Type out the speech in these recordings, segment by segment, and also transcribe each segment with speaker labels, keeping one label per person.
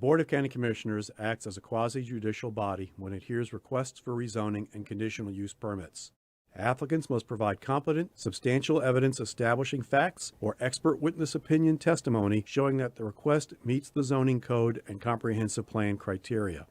Speaker 1: Board of County Commissioners acts as a quasi-judicial body when it hears requests for rezoning and conditional use permits. Applicants must provide competent, substantial evidence establishing facts or expert witness opinion testimony showing that the request meets the zoning code and comprehensive plan criteria.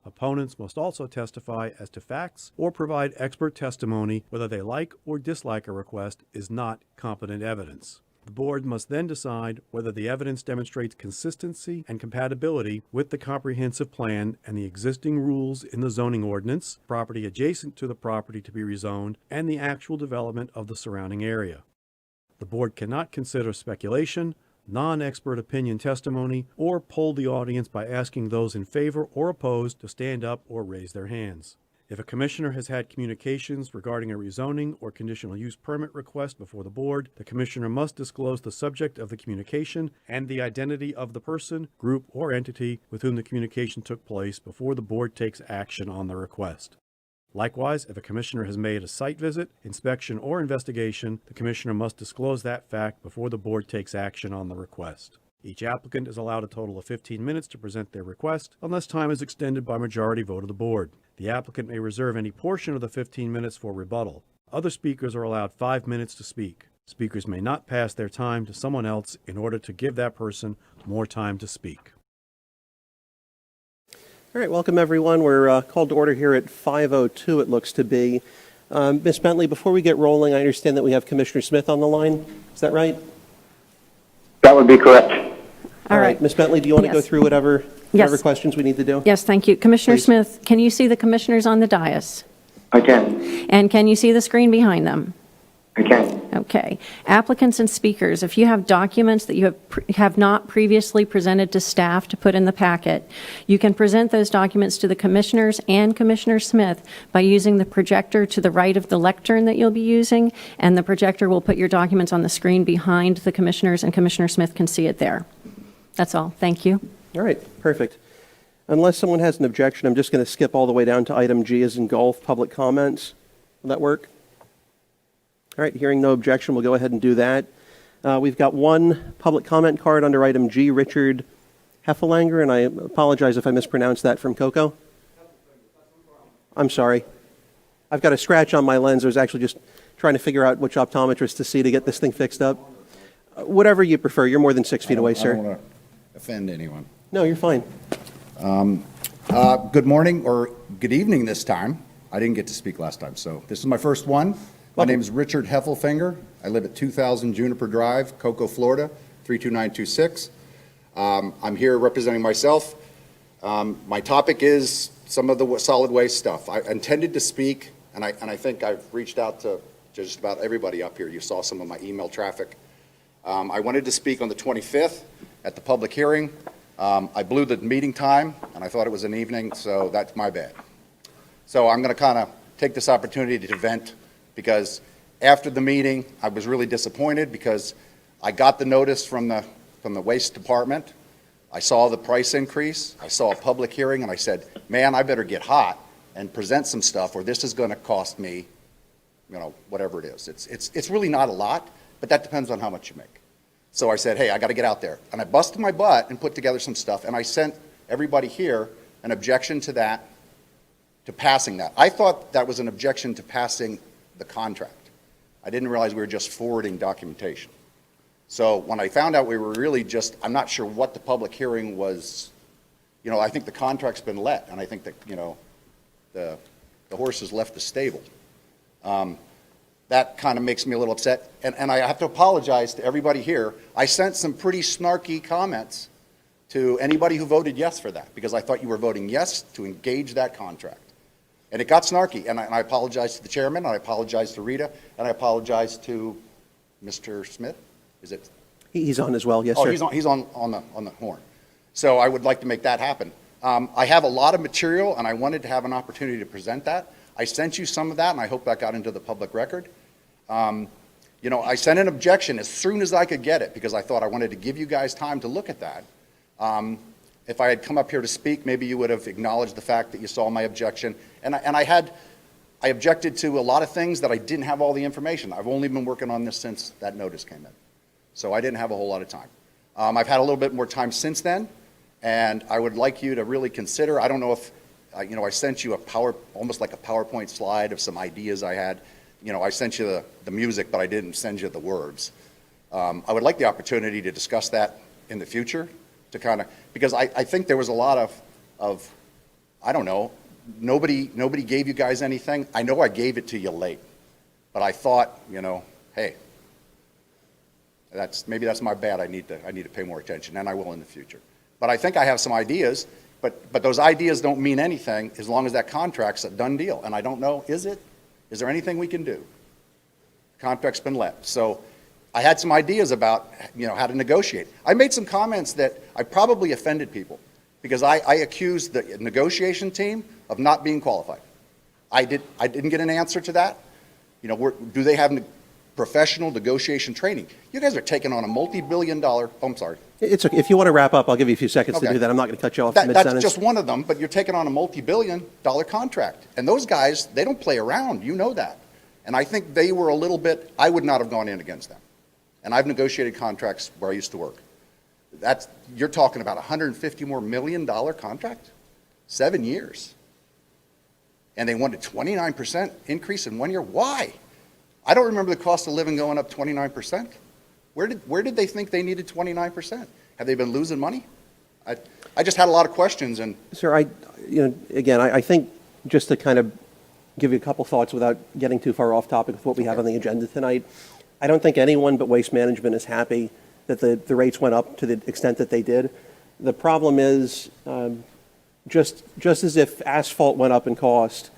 Speaker 1: Opponents must also testify as to facts or provide expert testimony whether they like or dislike a request is not competent evidence. The board must then decide whether the evidence demonstrates consistency and compatibility with the comprehensive plan and the existing rules in the zoning ordinance, property adjacent to the property to be rezoned, and the actual development of the surrounding area. The board cannot consider speculation, non-expert opinion testimony, or poll the audience by asking those in favor or opposed to stand up or raise their hands. If a commissioner has had communications regarding a rezoning or conditional use permit request before the board, the commissioner must disclose the subject of the communication and the identity of the person, group, or entity with whom the communication took place before the board takes action on the request. Likewise, if a commissioner has made a site visit, inspection, or investigation, the commissioner must disclose that fact before the board takes action on the request. Each applicant is allowed a total of 15 minutes to present their request, unless time is extended by majority vote of the board. The applicant may reserve any portion of the 15 minutes for rebuttal. Other speakers are allowed 5 minutes to speak. Speakers may not pass their time to someone else in order to give that person more time to speak.
Speaker 2: All right, welcome everyone. We're called to order here at 5:02, it looks to be. Ms. Bentley, before we get rolling, I understand that we have Commissioner Smith on the line. Is that right?
Speaker 3: That would be correct.
Speaker 2: All right. Ms. Bentley, do you want to go through whatever questions we need to do?
Speaker 4: Yes, thank you. Commissioner
Speaker 2: Please.
Speaker 4: Smith, can you see the commissioners on the dais?
Speaker 3: I can.
Speaker 4: And can you see the screen behind them?
Speaker 3: I can.
Speaker 4: Okay. Applicants and speakers, if you have documents that you have not previously presented to staff to put in the packet, you can present those documents to the commissioners and Commissioner Smith by using the projector to the right of the lectern that you'll be using, and the projector will put your documents on the screen behind the commissioners, and Commissioner Smith can see it there. That's all. Thank you.
Speaker 2: All right, perfect. Unless someone has an objection, I'm just going to skip all the way down to item G as in golf, public comments. Will that work? All right, hearing no objection, we'll go ahead and do that. We've got one public comment card under item G, Richard Heffelanger, and I apologize if I mispronounced that, from Coco. I'm sorry. I've got a scratch on my lens. I was actually just trying to figure out which optometrist to see to get this thing fixed up. Whatever you prefer. You're more than 6 feet away, sir.
Speaker 5: I don't want to offend anyone.
Speaker 2: No, you're fine.
Speaker 5: Good morning, or good evening this time. I didn't get to speak last time, so this is my first one. My name is Richard Heffelfinger. I live at 2000 Juniper Drive, Cocoa, Florida, 32926. I'm here representing myself. My topic is some of the solid waste stuff. I intended to speak, and I think I've reached out to just about everybody up here. You saw some of my email traffic. I wanted to speak on the 25th at the public hearing. I blew the meeting time, and I thought it was an evening, so that's my bad. So I'm going to kind of take this opportunity to vent, because after the meeting, I was really disappointed because I got the notice from the waste department. I saw the price increase. I saw a public hearing, and I said, man, I better get hot and present some stuff, or this is going to cost me, you know, whatever it is. It's really not a lot, but that depends on how much you make. So I said, hey, I got to get out there. And I busted my butt and put together some stuff, and I sent everybody here an objection to that, to passing that. I thought that was an objection to passing the contract. I didn't realize we were just forwarding documentation. So when I found out we were really just, I'm not sure what the public hearing was, you know, I think the contract's been let, and I think that, you know, the horse has left the stable. That kind of makes me a little upset. And I have to apologize to everybody here. I sent some pretty snarky comments to anybody who voted yes for that, because I thought you were voting yes to engage that contract. And it got snarky, and I apologize to the chairman, and I apologize to Rita, and I apologize to Mr. Smith. Is it?
Speaker 2: He's on as well, yes, sir.
Speaker 5: Oh, he's on the horn. So I would like to make that happen. I have a lot of material, and I wanted to have an opportunity to present that. I sent you some of that, and I hope that got into the public record. You know, I sent an objection as soon as I could get it, because I thought I wanted to give you guys time to look at that. If I had come up here to speak, maybe you would have acknowledged the fact that you saw my objection. And I objected to a lot of things that I didn't have all the information. I've only been working on this since that notice came in. So I didn't have a whole lot of time. I've had a little bit more time since then, And I would like you to really consider, I don't know if, I sent you almost like a PowerPoint slide of some ideas I had. I sent you the music, but I didn't send you the words. I would like the opportunity to discuss that in the future to because I think there was a lot of I don't know, nobody gave you guys anything. I know I gave it to you late, but I thought, hey, maybe that's my bad. I need to pay more attention, and I will in the future. But I think I have some ideas, but those ideas don't mean anything as long as that contract's a done deal. And I don't know, is it? Is there anything we can do? The contract's been let. So I had some ideas about, how to negotiate. I made some comments that I probably offended people because I accused the negotiation team of not being qualified. I didn't get an answer to that. Do they have professional negotiation training? You guys are taking on a multi-billion-dollar, I'm sorry.
Speaker 2: It's okay. If you want to wrap up, I'll give you a few seconds to
Speaker 5: Okay.
Speaker 2: do that. I'm not going to cut you off mid-sentence.
Speaker 5: That's just one of them, but you're taking on a multi-billion-dollar contract. And those guys, they don't play around. You know that. And I think they were a little bit, I would not have gone in against them. And I've negotiated contracts where I used to work. You're talking about $150 million contract, 7 years. And they wanted 29% increase in 1 year. Why? I don't remember the cost of living going up 29%. Where did they think they needed 29%? Have they been losing money? I just had a lot of questions. And
Speaker 2: Sir, I think just to kind of give you a couple thoughts without getting too far off topic with what we have on the agenda tonight, I don't think anyone but Waste Management is happy that the rates went up to the extent that they did. The problem is, just as if asphalt went up in cost,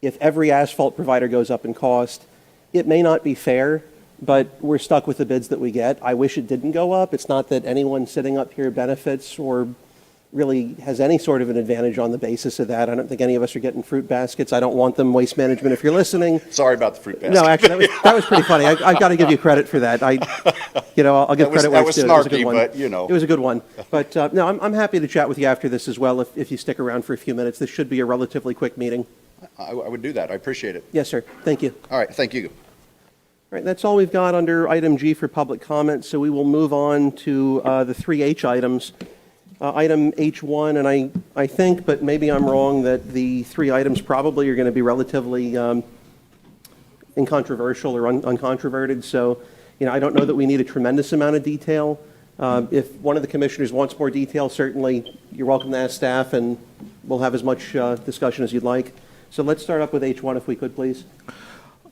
Speaker 2: if every asphalt provider goes up in cost, it may not be fair, but we're stuck with the bids that we get. I wish it didn't go up. It's not that anyone sitting up here benefits or really has any sort of an advantage on the basis of that. I don't think any of us are getting fruit baskets. I don't want them, Waste Management, if you're listening.
Speaker 5: sorry about the fruit basket.
Speaker 2: No, actually, that was pretty funny. I've got to give you credit for that. I'll give credit where it's due. It was a good one.
Speaker 5: But,
Speaker 2: It was a good one. But, no, I'm happy to chat with you after this as well if you stick around for a few minutes. This should be a relatively quick meeting.
Speaker 5: I would do that. I appreciate it.
Speaker 2: Yes, sir. Thank you.
Speaker 5: All right. Thank you.
Speaker 2: All right, that's all we've got under item G for public comment, so we will move on to the 3H items. Item H1, and I think, but maybe I'm wrong, that the three items probably are going to be relatively incontroversial or uncontroverted, so I don't know that we need a tremendous amount of detail. If one of the commissioners wants more detail, certainly you're welcome to ask staff, and we'll have as much discussion as you'd like. So let's start up with H1, if we could, please.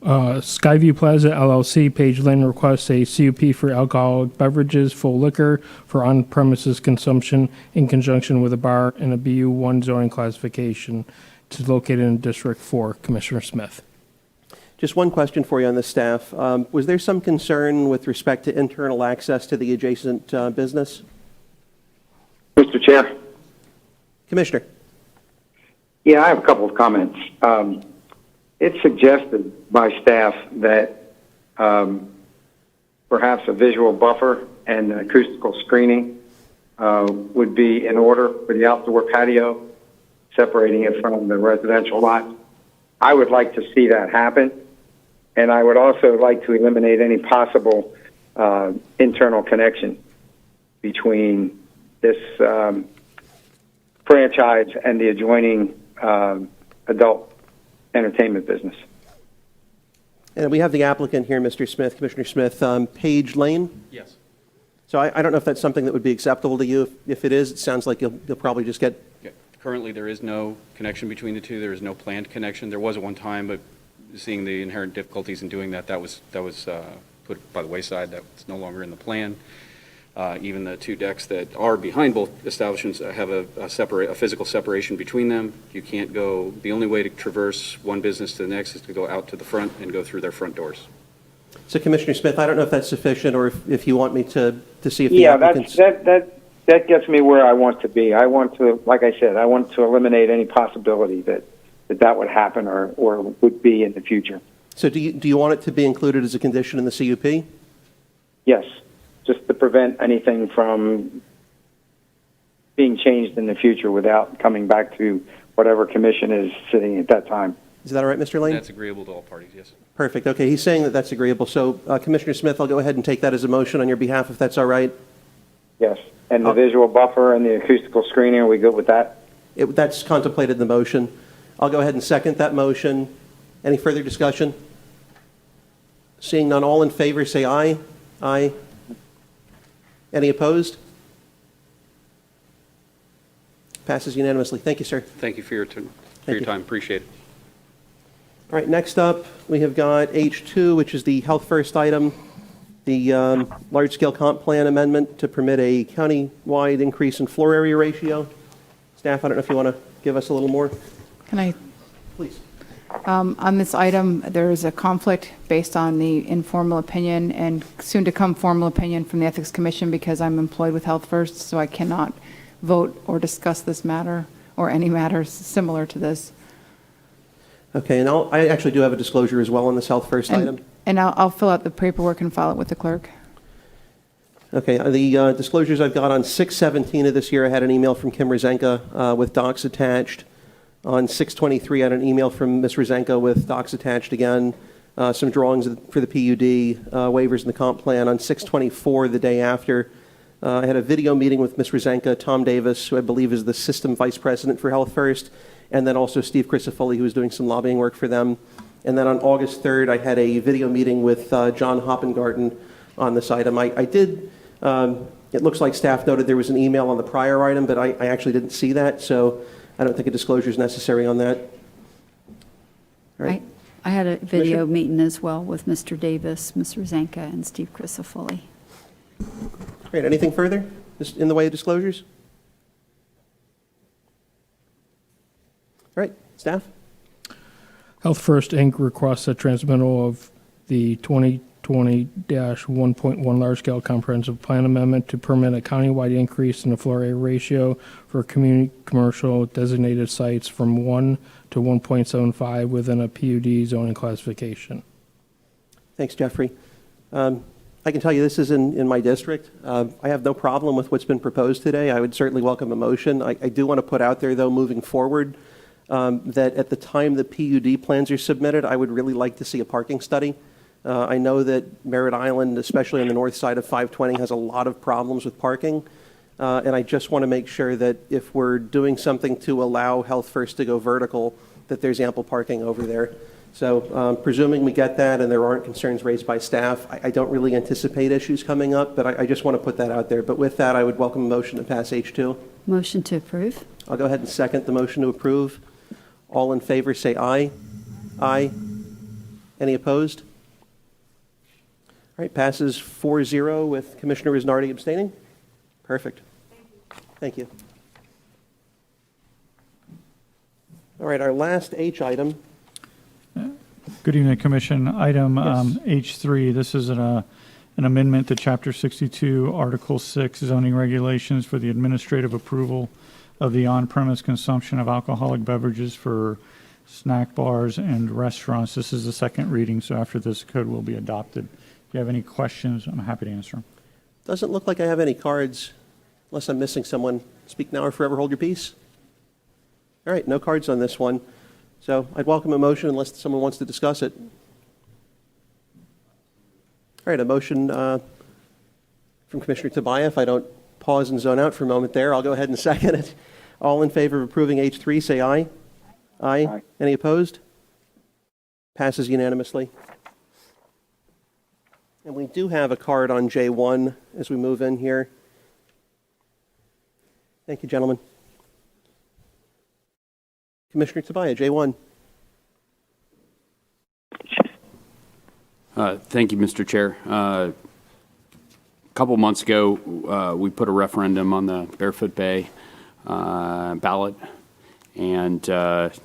Speaker 6: Skyview Plaza LLC, Page Lane requests a CUP for alcoholic beverages, full liquor for on-premises consumption in conjunction with a bar and a BU1 zoning classification. It's located in District 4. Commissioner Smith.
Speaker 2: Just one question for you on the staff. Was there some concern with respect to internal access to the adjacent business?
Speaker 3: Mr. Chair?
Speaker 2: Commissioner.
Speaker 3: Yeah, I have a couple of comments. It's suggested by staff that perhaps a visual buffer and acoustical screening would be in order for the outdoor patio, separating it from the residential lot. I would like to see that happen, and I would also like to eliminate any possible internal connection between this franchise and the adjoining adult entertainment business.
Speaker 2: And we have the applicant here, Mr. Smith, Commissioner Smith, Page Lane.
Speaker 7: Yes.
Speaker 2: So I don't know if that's something that would be acceptable to you. If it is, it sounds like you'll probably just get...
Speaker 7: Yeah. Currently, there is no connection between the two. There is no planned connection. There was at one time, but seeing the inherent difficulties in doing that, that was put by the wayside. That's no longer in the plan. Even the two decks that are behind both establishments have a physical separation between them. You can't go, the only way to traverse one business to the next is to go out to the front and go through their front doors.
Speaker 2: So Commissioner Smith, I don't know if that's sufficient or if you want me to see if the applicant's...
Speaker 3: That gets me where I want to be. I want to, like I said, I want to eliminate any possibility that would happen or would be in the future.
Speaker 2: So do you want it to be included as a condition in the CUP?
Speaker 3: Yes, just to prevent anything from being changed in the future without coming back to whatever commission is sitting at that time.
Speaker 2: Is that all right, Mr. Lane?
Speaker 7: That's agreeable to all parties, yes.
Speaker 2: Perfect. Okay, he's saying that that's agreeable. So Commissioner Smith, I'll go ahead and take that as a motion on your behalf, if that's all right.
Speaker 3: Yes. And the visual buffer and the acoustical screening, are we good with that?
Speaker 2: That's contemplated in the motion. I'll go ahead and second that motion. Any further discussion? Seeing none, all in favor, say aye. Aye. Any opposed? Passes unanimously. Thank you, sir.
Speaker 7: Thank you for your
Speaker 2: Thank you.
Speaker 7: time. Appreciate it.
Speaker 2: All right, next up, we have got H2, which is the Health First item, the large-scale comp plan amendment to permit a county-wide increase in floor area ratio. Staff, I don't know if you want to give us a little more.
Speaker 8: Can I,
Speaker 2: Please.
Speaker 8: on this item, there is a conflict based on the informal opinion and soon-to-come formal opinion from the Ethics Commission because I'm employed with Health First, so I cannot vote or discuss this matter or any matters similar to this.
Speaker 2: Okay, and I actually do have a disclosure as well on this Health First item.
Speaker 8: And I'll fill out the paperwork and file it with the clerk.
Speaker 2: Okay, the disclosures I've got on 6/17 of this year, I had an email from Kim Rosenka with docs attached. On 6/23, I had an email from Ms. Rosenka with docs attached again, some drawings for the PUD, waivers in the comp plan. On 6/24, the day after, I had a video meeting with Ms. Rosenka, Tom Davis, who I believe is the System Vice President for Health First, and then also Steve Crisafulli, who was doing some lobbying work for them. And then on August 3rd, I had a video meeting with John Hoppengarten on this item. I did, it looks like staff noted there was an email on the prior item, but I actually didn't see that, so I don't think a disclosure is necessary on that. All right.
Speaker 9: I had a video meeting as well with Mr. Davis, Ms. Rosenka, and Steve Crisafulli.
Speaker 2: Great. Anything further just in the way of disclosures? All right. Staff?
Speaker 6: Health First Inc. requests a transmittal of the 2020-1.1 large-scale comprehensive plan amendment to permit a countywide increase in the floor area ratio for community commercial designated sites from 1 to 1.75 within a PUD zoning classification.
Speaker 2: Thanks, Jeffrey. I can tell you this is in my district. I have no problem with what's been proposed today. I would certainly welcome a motion. I do want to put out there, though, moving forward, that at the time the PUD plans are submitted, I would really like to see a parking study. I know that Merritt Island, especially on the north side of 520, has a lot of problems with parking. And I just want to make sure that if we're doing something to allow Health First to go vertical, that there's ample parking over there. So presuming we get that and there aren't concerns raised by staff, I don't really anticipate issues coming up, but I just want to put that out there. But with that, I would welcome a motion to pass H2.
Speaker 9: Motion to approve?
Speaker 2: I'll go ahead and second the motion to approve. All in favor, say aye. Aye. Any opposed? All right, passes 4-0 with Commissioner Risnardi abstaining. Perfect. Thank you. All right, our last H item.
Speaker 10: Good evening, Commission. Item
Speaker 2: Yes.
Speaker 10: H3, this is an amendment to Chapter 62, Article 6, zoning regulations for the administrative approval of the on-premise consumption of alcoholic beverages for snack bars and restaurants. This is the second reading, so after this, code will be adopted. If you have any questions, I'm happy to answer them.
Speaker 2: Doesn't look like I have any cards, unless I'm missing someone. Speak now or forever hold your peace. All right, no cards on this one. So I'd welcome a motion unless someone wants to discuss it. All right, a motion from Commissioner Tobias. If I don't pause and zone out for a moment there, I'll go ahead and second it. All in favor of approving H3, say aye. Aye.
Speaker 3: Aye.
Speaker 2: Any opposed? Passes unanimously. And we do have a card on J1 as we move in here. Thank you, gentlemen. Commissioner Tobias, J1.
Speaker 11: Thank you, Mr. Chair. A couple months ago, we put a referendum on the Barefoot Bay ballot, and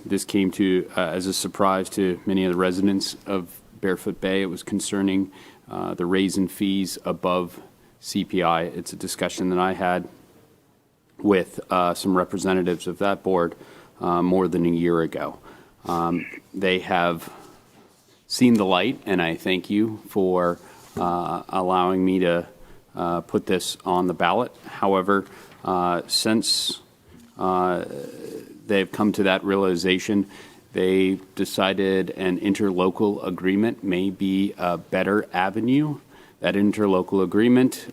Speaker 11: this came to as a surprise to many of the residents of Barefoot Bay. It was concerning the raise in fees above CPI. It's a discussion that I had with some representatives of that board more than a year ago. They have seen the light, and I thank you for allowing me to put this on the ballot. However, since they've come to that realization, they decided an interlocal agreement may be a better avenue. That interlocal agreement,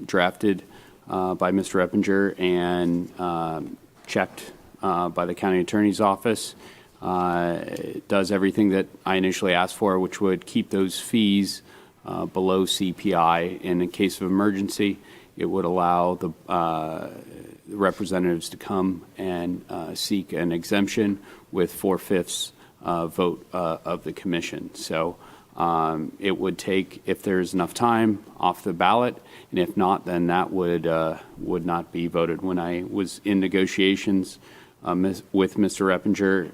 Speaker 11: drafted by Mr. Eppinger and checked by the county attorney's office. It does everything that I initially asked for, which would keep those fees below CPI. And in case of emergency, it would allow the representatives to come and seek an exemption with 4/5 vote of the commission. So it would take, if there's enough time, off the ballot, and if not, then that would not be voted. When I was in negotiations with Mr. Eppinger,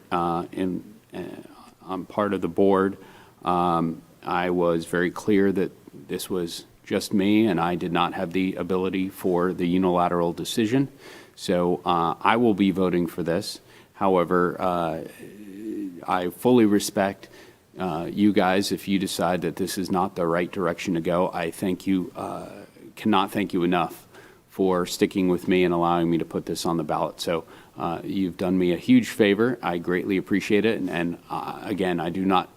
Speaker 11: I'm part of the board, I was very clear that this was just me, and I did not have the ability for the unilateral decision. So I will be voting for this. However, I fully respect you guys. If you decide that this is not the right direction to go, I thank you, cannot thank you enough for sticking with me and allowing me to put this on the ballot. So you've done me a huge favor. I greatly appreciate it. And again, I do not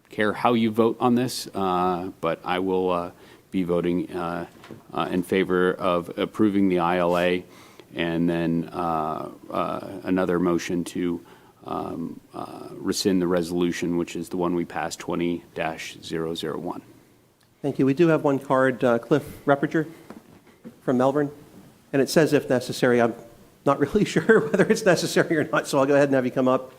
Speaker 11: care how you vote on this, but I will be voting in favor of approving the ILA, and then another motion to rescind the resolution, which is the one we passed, 20-001.
Speaker 2: Thank you. We do have one card, Cliff Reppinger from Melbourne, and it says if necessary. I'm not really sure whether it's necessary or not, so I'll go ahead and have you come up.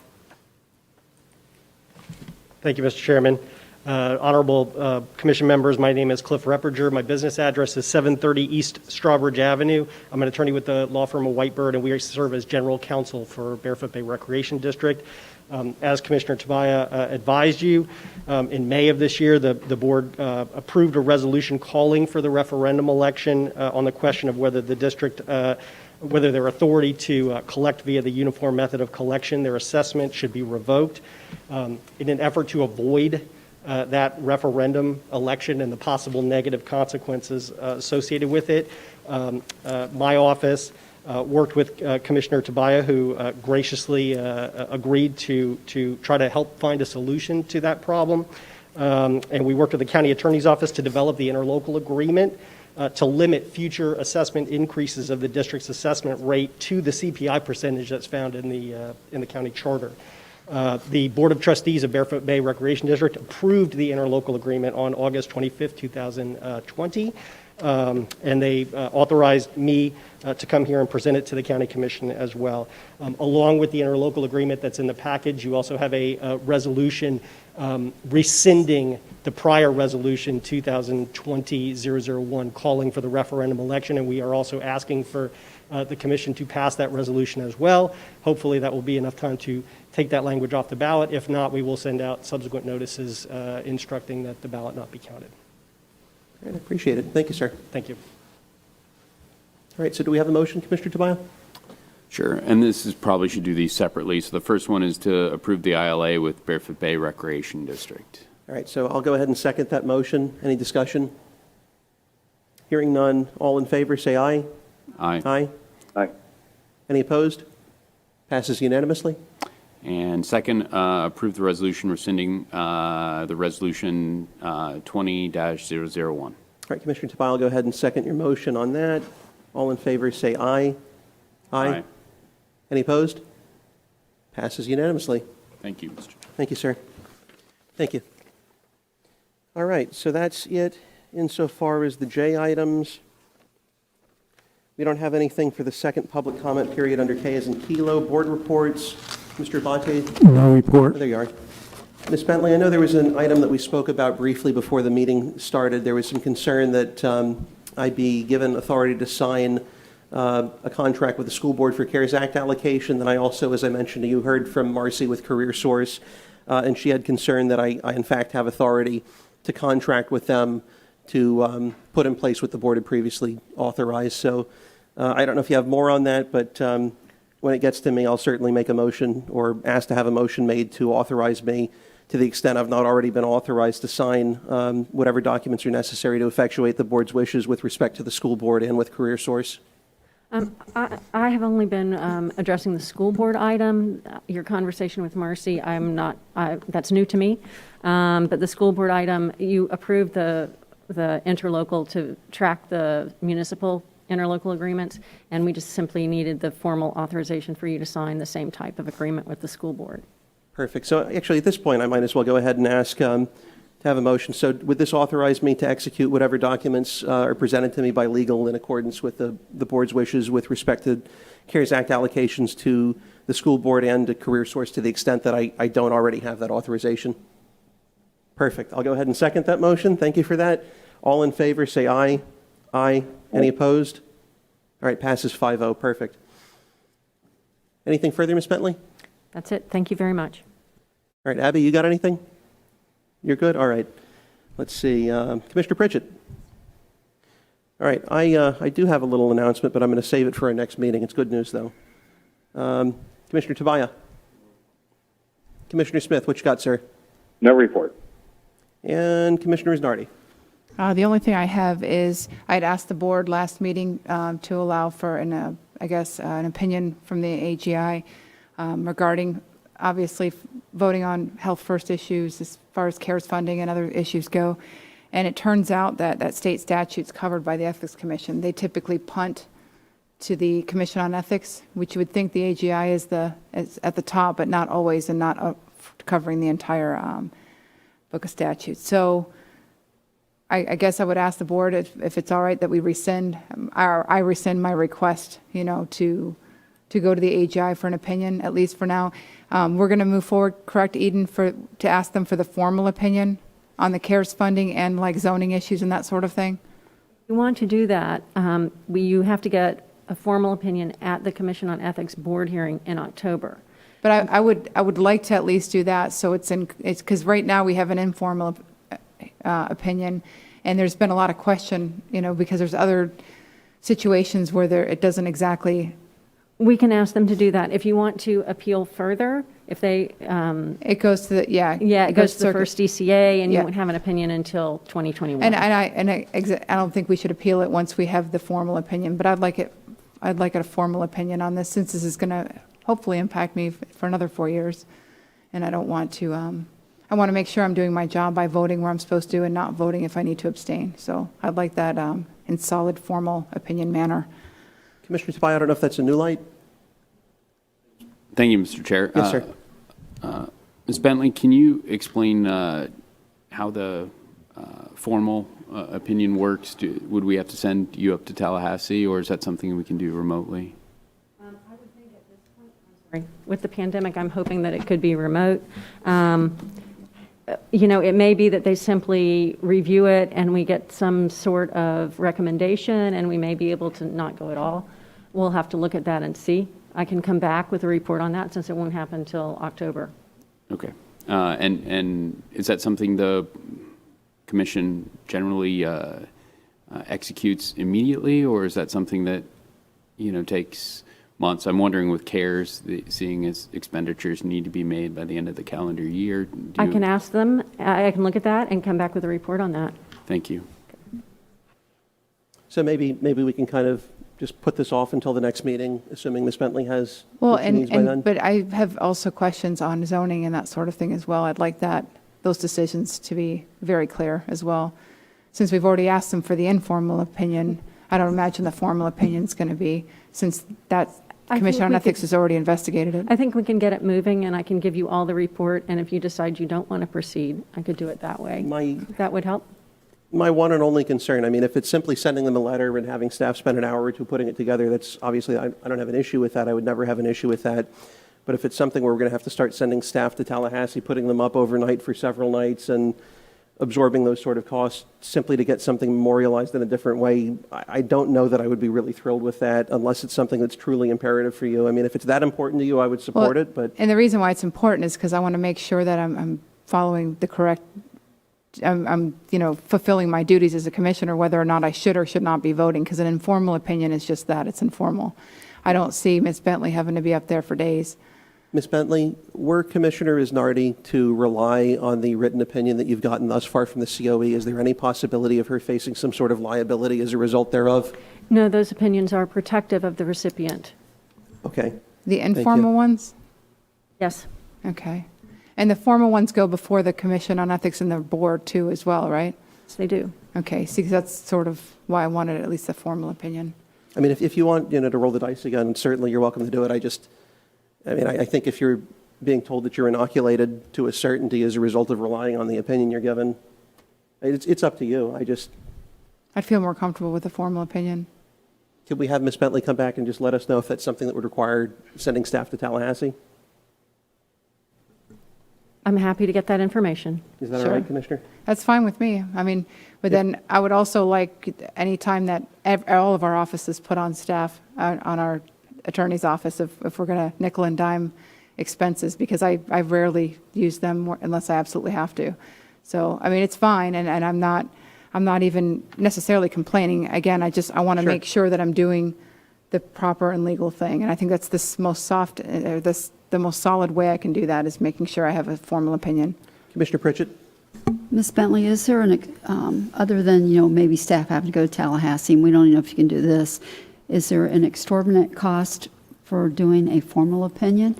Speaker 12: Thank you, Mr. Chairman. Honorable Commission members, my name is Cliff Reppinger. My business address is 730 East Strawbridge Avenue. I'm an attorney with the law firm of Whitebird, and we serve as general counsel for Barefoot Bay Recreation District. As Commissioner Tobias advised you, in May of this year, the board approved a resolution calling for the referendum election on the question of whether the district whether their authority to collect via the uniform method of collection, their assessment, should be revoked. In an effort to avoid that referendum election and the possible negative consequences associated with it, my office worked with Commissioner Tobias, who graciously agreed to try to help find a solution to that problem. And we worked with the county attorney's office to develop the interlocal agreement to limit future assessment increases of the district's assessment rate to the CPI percentage that's found in the county charter. The Board of Trustees of Barefoot Bay Recreation District approved the interlocal agreement on August 25th, 2020, and they authorized me to come here and present it to the County Commission as well. Along with the interlocal agreement that's in the package, you also have a resolution rescinding the prior resolution 2020-001 calling for the referendum election, and we are also asking for the Commission to pass that resolution as well. Hopefully that will be enough time to take that language off the ballot. If not, we will send out subsequent notices instructing that the ballot not be counted.
Speaker 2: All right, I appreciate it. Thank you, sir.
Speaker 12: Thank you.
Speaker 2: All right, so do we have a motion, Commissioner Tobias?
Speaker 11: Sure, and this is probably should do these separately. So the first one is to approve the ILA with Barefoot Bay Recreation District.
Speaker 2: All right, so I'll go ahead and second that motion. Any discussion? Hearing none, all in favor, say aye.
Speaker 11: Aye.
Speaker 2: Aye.
Speaker 3: Aye.
Speaker 2: Any opposed? Passes unanimously.
Speaker 11: And second, approve the resolution rescinding the resolution 20-001.
Speaker 2: All right, Commissioner Tobias, I'll go ahead and second your motion on that. All in favor, say aye.
Speaker 11: Aye.
Speaker 2: Any opposed? Passes unanimously.
Speaker 11: Thank you, Mr. Chair.
Speaker 2: Thank you, sir. Thank you. All right, so that's it insofar as the J items. We don't have anything for the second public comment period under K as in Kilo. Board reports. Mr. Abate?
Speaker 6: No report.
Speaker 2: Oh, there you are. Ms. Bentley, I know there was an item that we spoke about briefly before the meeting started. There was some concern that I'd be given authority to sign a contract with the school board for CARES Act allocation. Then I also, as I mentioned to you, heard from Marcy with Career Source, and she had concern that I in fact have authority to contract with them to put in place what the board had previously authorized. So I don't know if you have more on that, but when it gets to me, I'll certainly make a motion or ask to have a motion made to authorize me, to the extent I've not already been authorized to sign whatever documents are necessary to effectuate the board's wishes with respect to the school board and with Career Source.
Speaker 4: I have only been addressing the school board item. Your conversation with Marcy, that's new to me. But the school board item, you approved the interlocal to track the municipal interlocal agreements, and we just simply needed the formal authorization for you to sign the same type of agreement with the school board.
Speaker 2: Perfect. So actually, at this point, I might as well go ahead and ask to have a motion. So would this authorize me to execute whatever documents are presented to me by legal in accordance with the board's wishes with respect to CARES Act allocations to the school board and to Career Source to the extent that I don't already have that authorization? Perfect. I'll go ahead and second that motion. Thank you for that. All in favor, say aye. Aye. Any opposed? All right, passes 5-0. Perfect. Anything further, Ms. Bentley?
Speaker 4: That's it. Thank you very much.
Speaker 2: All right, Abby, you got anything? You're good? All right. Let's see. Commissioner Pritchett. All right, I do have a little announcement, but I'm going to save it for our next meeting. It's good news, though. Commissioner Tabaya. Commissioner Smith, what you got, sir?
Speaker 3: No report.
Speaker 2: And Commissioner Isnardi.
Speaker 8: The only thing I have is I'd asked the board last meeting to allow for an opinion from the AGI regarding obviously voting on health first issues as far as CARES funding and other issues go. And it turns out that state statute's covered by the Ethics Commission. They typically punt to the Commission on Ethics, which you would think the AGI is at the top, but not always, and not covering the entire book of statutes. So I guess I would ask the board if it's all right that we rescind, I rescind my request, to go to the AGI for an opinion, at least for now. We're going to move forward, correct, Eden, to ask them for the formal opinion on the CARES funding and like zoning issues and that sort of thing?
Speaker 4: If you want to do that, you have to get a formal opinion at the Commission on Ethics board hearing in October.
Speaker 8: But I would like to at least do that, so it's because right now we have an informal opinion, and there's been a lot of question, because there's other situations where it doesn't exactly.
Speaker 4: We can ask them to do that. If you want to appeal further, if they.
Speaker 8: It goes to the,
Speaker 4: it goes to the first DCA, and you
Speaker 8: Yeah.
Speaker 4: won't have an opinion until 2021.
Speaker 8: And I don't think we should appeal it once we have the formal opinion, but I'd like a formal opinion on this, since this is going to hopefully impact me for another 4 years. And I don't want to, I want to make sure I'm doing my job by voting where I'm supposed to and not voting if I need to abstain. So I'd like that in solid, formal opinion manner.
Speaker 2: Commissioner Tabaya, I don't know if that's a new light.
Speaker 11: Thank you, Mr. Chair.
Speaker 2: Yes, sir.
Speaker 11: Ms. Bentley, can you explain how the formal opinion works? Would we have to send you up to Tallahassee, or is that something we can do remotely?
Speaker 4: I would think at this point, I'm sorry, with the pandemic, I'm hoping that it could be remote. It may be that they simply review it and we get some sort of recommendation, and we may be able to not go at all. We'll have to look at that and see. I can come back with a report on that, since it won't happen until October.
Speaker 11: Okay. And is that something the commission generally executes immediately, or is that something that, takes months? I'm wondering with CARES, seeing as expenditures need to be made by the end of the calendar year.
Speaker 4: I can ask them, I can look at that and come back with a report on that.
Speaker 11: Thank you.
Speaker 2: So maybe we can kind of just put this off until the next meeting, assuming Ms. Bentley has
Speaker 8: Well,
Speaker 2: what she needs by then?
Speaker 8: but I have also questions on zoning and that sort of thing as well. I'd like those decisions to be very clear as well. Since we've already asked them for the informal opinion, I don't imagine the formal opinion is going to be, since that Commission on Ethics has already investigated it.
Speaker 4: I think we can get it moving, and I can give you all the report, and if you decide you don't want to proceed, I could do it that way. That would help.
Speaker 2: My one and only concern, if it's simply sending them a letter and having staff spend an hour or two putting it together, that's obviously, I don't have an issue with that. I would never have an issue with that. But if it's something where we're going to have to start sending staff to Tallahassee, putting them up overnight for several nights and absorbing those sort of costs simply to get something memorialized in a different way, I don't know that I would be really thrilled with that unless it's something that's truly imperative for you. If it's that important to you, I would support it. But
Speaker 8: And the reason why it's important is because I want to make sure that I'm following the correct, I'm fulfilling my duties as a commissioner, whether or not I should or should not be voting, because an informal opinion is just that, it's informal. I don't see Ms. Bentley having to be up there for days.
Speaker 2: Ms. Bentley, were Commissioner Isnardi to rely on the written opinion that you've gotten thus far from the COE, is there any possibility of her facing some sort of liability as a result thereof?
Speaker 4: No, those opinions are protective of the recipient.
Speaker 2: Okay.
Speaker 8: The informal ones?
Speaker 4: Yes.
Speaker 8: Okay. And the formal ones go before the Commission on Ethics and the board too as well, right?
Speaker 4: Yes, they do.
Speaker 8: Okay, see, that's sort of why I wanted at least a formal opinion.
Speaker 2: I mean, if you want, to roll the dice again, certainly you're welcome to do it. I think if you're being told that you're inoculated to a certainty as a result of relying on the opinion you're given, it's up to you.
Speaker 8: I'd feel more comfortable with a formal opinion.
Speaker 2: Could we have Ms. Bentley come back and just let us know if that's something that would require sending staff to Tallahassee?
Speaker 4: I'm happy to get that information.
Speaker 2: Is that all
Speaker 8: Sure.
Speaker 2: right, Commissioner?
Speaker 8: That's fine with me. But then I would also like any time that all of our offices put on staff, on our attorney's office, if we're going to nickel and dime expenses, because I rarely use them unless I absolutely have to. So, it's fine, and I'm not even necessarily complaining. Again, I want to
Speaker 2: Sure.
Speaker 8: make sure that I'm doing the proper and legal thing. And I think that's the most solid way I can do that is making sure I have a formal opinion.
Speaker 2: Commissioner Pritchett?
Speaker 9: Ms. Bentley, is there other than, maybe staff having to go to Tallahassee, and we don't even know if you can do this, is there an exorbitant cost for doing a formal opinion?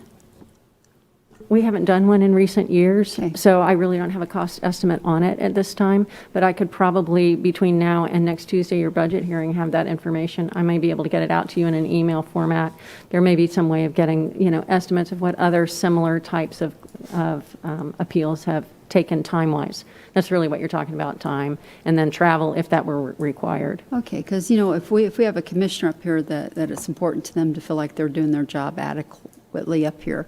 Speaker 4: We haven't done one in recent years,
Speaker 9: Okay.
Speaker 4: so I really don't have a cost estimate on it at this time, but I could probably, between now and next Tuesday, your budget hearing, have that information. I may be able to get it out to you in an email format. There may be some way of getting, estimates of what other similar types of appeals have taken time-wise. That's really what you're talking about, time, and then travel if that were required.
Speaker 9: Okay, because, if we have a commissioner up here that it's important to them to feel like they're doing their job adequately up here,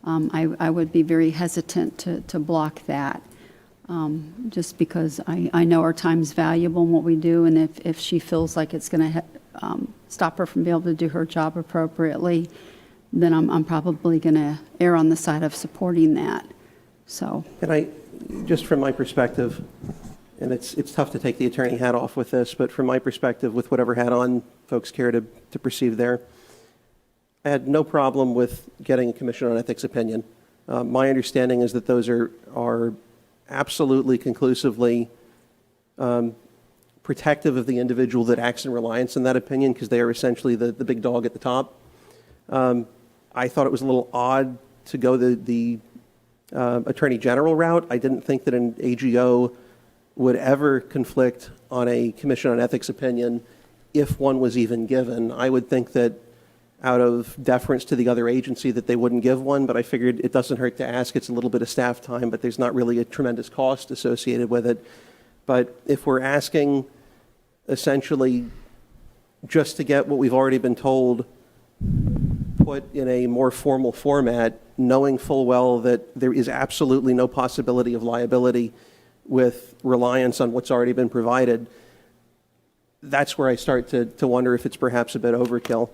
Speaker 9: I would be very hesitant to block that, just because I know our time's valuable in what we do, and if she feels like it's going to stop her from being able to do her job appropriately, then I'm probably going to err on the side of supporting that. So.
Speaker 2: And just from my perspective, and it's tough to take the attorney hat off with this, but from my perspective, with whatever hat on folks care to perceive there, I had no problem with getting a Commission on Ethics opinion. My understanding is that those are absolutely conclusively protective of the individual that acts in reliance on that opinion, because they are essentially the big dog at the top. I thought it was a little odd to go the Attorney General route. I didn't think that an AGO would ever conflict on a Commission on Ethics opinion if one was even given. I would think that out of deference to the other agency that they wouldn't give one, but I figured it doesn't hurt to ask. It's a little bit of staff time, but there's not really a tremendous cost associated with it. But if we're asking essentially just to get what we've already been told put in a more formal format, knowing full well that there is absolutely no possibility of liability with reliance on what's already been provided, that's where I start to wonder if it's perhaps a bit overkill.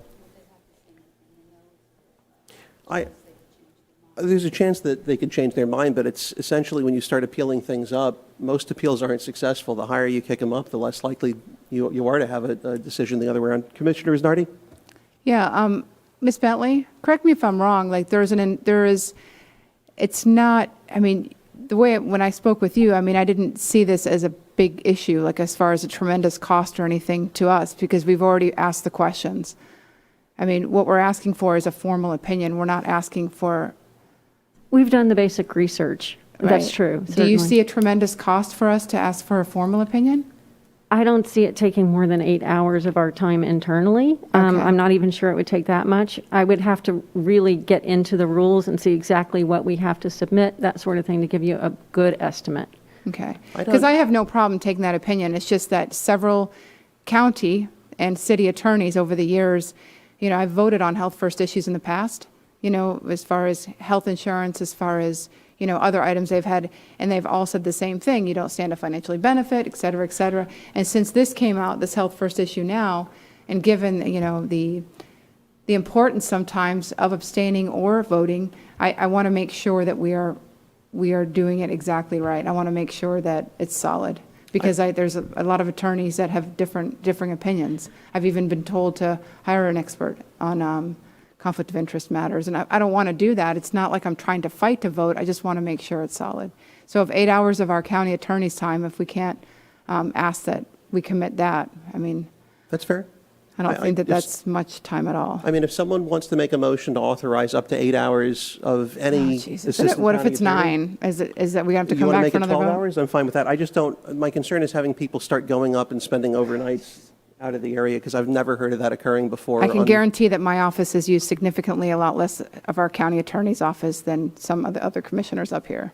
Speaker 2: There's a chance that they could change their mind, but it's essentially when you start appealing things up, most appeals aren't successful. The higher you kick them up, the less likely you are to have a decision the other way around. Commissioner Isnardi?
Speaker 8: Yeah, Ms. Bentley, correct me if I'm wrong, it's not, the way, when I spoke with you, I didn't see this as a big issue, like as far as a tremendous cost or anything to us, because we've already asked the questions. What we're asking for is a formal opinion. We're not asking for.
Speaker 4: We've done the basic research.
Speaker 8: Right.
Speaker 4: That's true.
Speaker 8: Do you
Speaker 4: certainly.
Speaker 8: see a tremendous cost for us to ask for a formal opinion?
Speaker 4: I don't see it taking more than 8 hours of our time internally.
Speaker 8: Okay.
Speaker 4: I'm not even sure it would take that much. I would have to really get into the rules and see exactly what we have to submit, that sort of thing, to give you a good estimate.
Speaker 8: Okay. Because I have no problem taking that opinion. It's just that several county and city attorneys over the years, I've voted on health first issues in the past, as far as health insurance, as far as, other items they've had, and they've all said the same thing. You don't stand to financially benefit, et cetera, et cetera. And since this came out, this health first issue now, and given, the importance sometimes of abstaining or voting, I want to make sure that we are doing it exactly right. I want to make sure that it's solid, because there's a lot of attorneys that have differing opinions. I've even been told to hire an expert on conflict of interest matters, and I don't want to do that. It's not like I'm trying to fight to vote. I just want to make sure it's solid. So if 8 hours of our county attorney's time, if we can't ask that we commit that,
Speaker 2: That's fair.
Speaker 8: I don't think that's much time at all.
Speaker 2: If someone wants to make a motion to authorize up to 8 hours of any assistant
Speaker 8: What if
Speaker 2: county
Speaker 8: it's
Speaker 2: attorney-
Speaker 8: 9? Is that we have to
Speaker 2: You
Speaker 8: come
Speaker 2: want to
Speaker 8: back
Speaker 2: make
Speaker 8: for
Speaker 2: it
Speaker 8: another
Speaker 2: 12
Speaker 8: vote?
Speaker 2: hours? I'm fine with that. I just don't, my concern is having people start going up and spending overnights out of the area? Because I've never heard of that occurring before.
Speaker 8: I can guarantee that my office is used significantly a lot less of our county attorney's office than some of the other commissioners up here.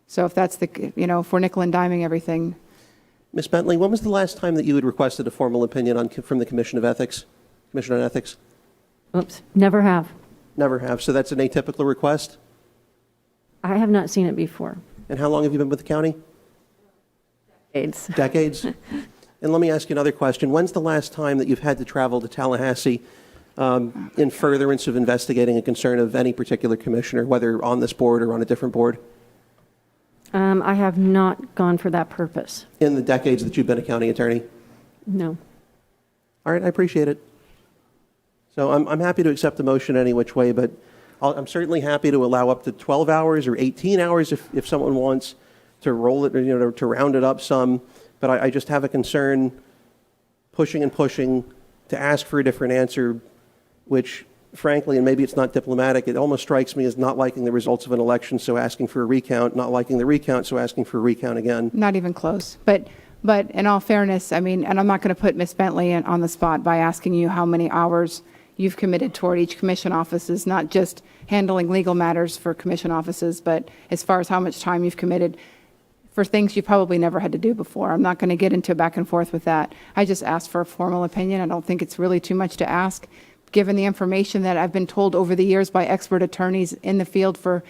Speaker 8: So if that's the, if we're nickel and diming everything.
Speaker 2: Ms. Bentley, when was the last time that you had requested a formal opinion from the Commission of Ethics, Commission on Ethics?
Speaker 4: Oops, never have.
Speaker 2: Never have. So that's an atypical request?
Speaker 4: I have not seen it before.
Speaker 2: And how long have you been with the county?
Speaker 4: Decades.
Speaker 2: Decades? And let me ask you another question. When's the last time that you've had to travel to Tallahassee in furtherance of investigating a concern of any particular commissioner, whether on this board or on a different board?
Speaker 4: I have not gone for that purpose.
Speaker 2: In the decades that you've been a county attorney?
Speaker 4: No.
Speaker 2: All right, I appreciate it. So I'm happy to accept the motion any which way, but I'm certainly happy to allow up to 12 hours or 18 hours if someone wants to roll it, to round it up some. But I just have a concern pushing and pushing to ask for a different answer, which frankly, and maybe it's not diplomatic, it almost strikes me as not liking the results of an election, so asking for a recount, not liking the recount, so asking for a recount again.
Speaker 8: Not even close. But in all fairness, I mean, and I'm not going to put Ms. Bentley on the spot by asking you how many hours you've committed toward each commission offices, not just handling legal matters for commission offices, but as far as how much time you've committed for things you probably never had to do before. I'm not going to get into a back and forth with that. I just asked for a formal opinion. I don't think it's really too much to ask, given the information that I've been told over the years by expert attorneys in the field for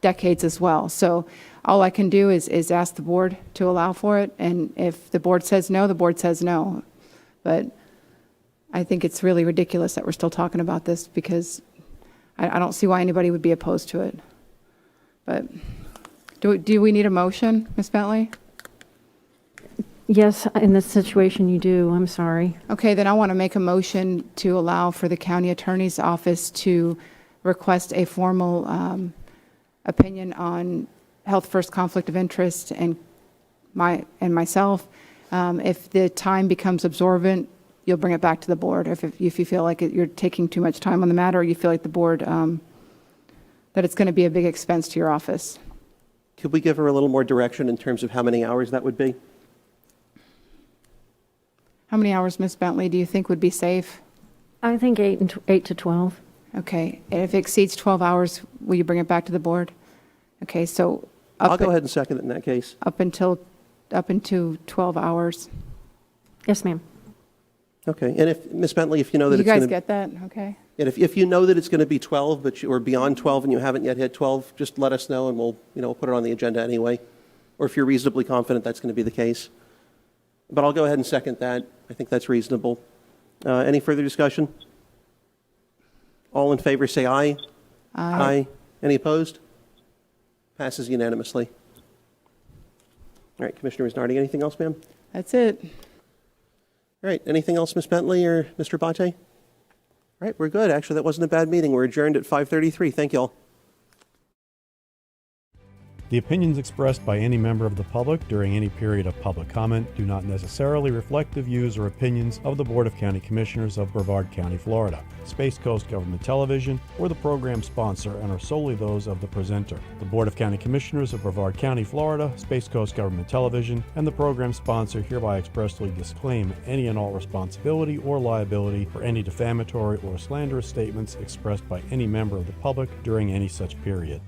Speaker 8: decades as well. So all I can do is ask the board to allow for it, and if the board says no, the board says no. But I think it's really ridiculous that we're still talking about this, because I don't see why anybody would be opposed to it. But do we need a motion, Ms. Bentley?
Speaker 4: Yes, in this situation you do. I'm sorry.
Speaker 8: Okay, then I want to make a motion to allow for the county attorney's office to request a formal opinion on Health First conflict of interest and myself. If the time becomes absorbent, you'll bring it back to the board. If you feel like you're taking too much time on the matter, or you feel like the board, that it's going to be a big expense to your office.
Speaker 2: Could we give her a little more direction in terms of how many hours that would be?
Speaker 8: How many hours, Ms. Bentley, do you think would be safe?
Speaker 4: I think 8 to 12.
Speaker 8: Okay, and if it exceeds 12 hours, will you bring it back to the board? Okay, so
Speaker 2: I'll go ahead and second it in that case.
Speaker 8: up into 12 hours.
Speaker 4: Yes, ma'am.
Speaker 2: Okay, and if, Ms. Bentley, if you know that
Speaker 8: You
Speaker 2: it's going
Speaker 8: guys
Speaker 2: to...
Speaker 8: get that? Okay.
Speaker 2: And if you know that it's going to be 12, but or beyond 12 and you haven't yet hit 12, just let us know and we'll put it on the agenda anyway. Or if you're reasonably confident that's going to be the case. But I'll go ahead and second that. I think that's reasonable. Any further discussion? All in favor say aye. Aye. Any opposed? Passes unanimously. All right, Commissioner Misnardi, anything else, ma'am?
Speaker 8: That's it.
Speaker 2: All right, anything else, Ms. Bentley or Mr. Bate? All right, we're good. Actually, that wasn't a bad meeting. We're adjourned at 5:33. Thank you all.
Speaker 1: The opinions expressed by any member of the public during any period of public comment do not necessarily reflect the views or opinions of the Board of County Commissioners of Brevard County, Florida, Space Coast Government Television, or the program sponsor, and are solely those of the presenter. The Board of County Commissioners of Brevard County, Florida, Space Coast Government Television, and the program sponsor hereby expressly disclaim any and all responsibility or liability for any defamatory or slanderous statements expressed by any member of the public during any such period.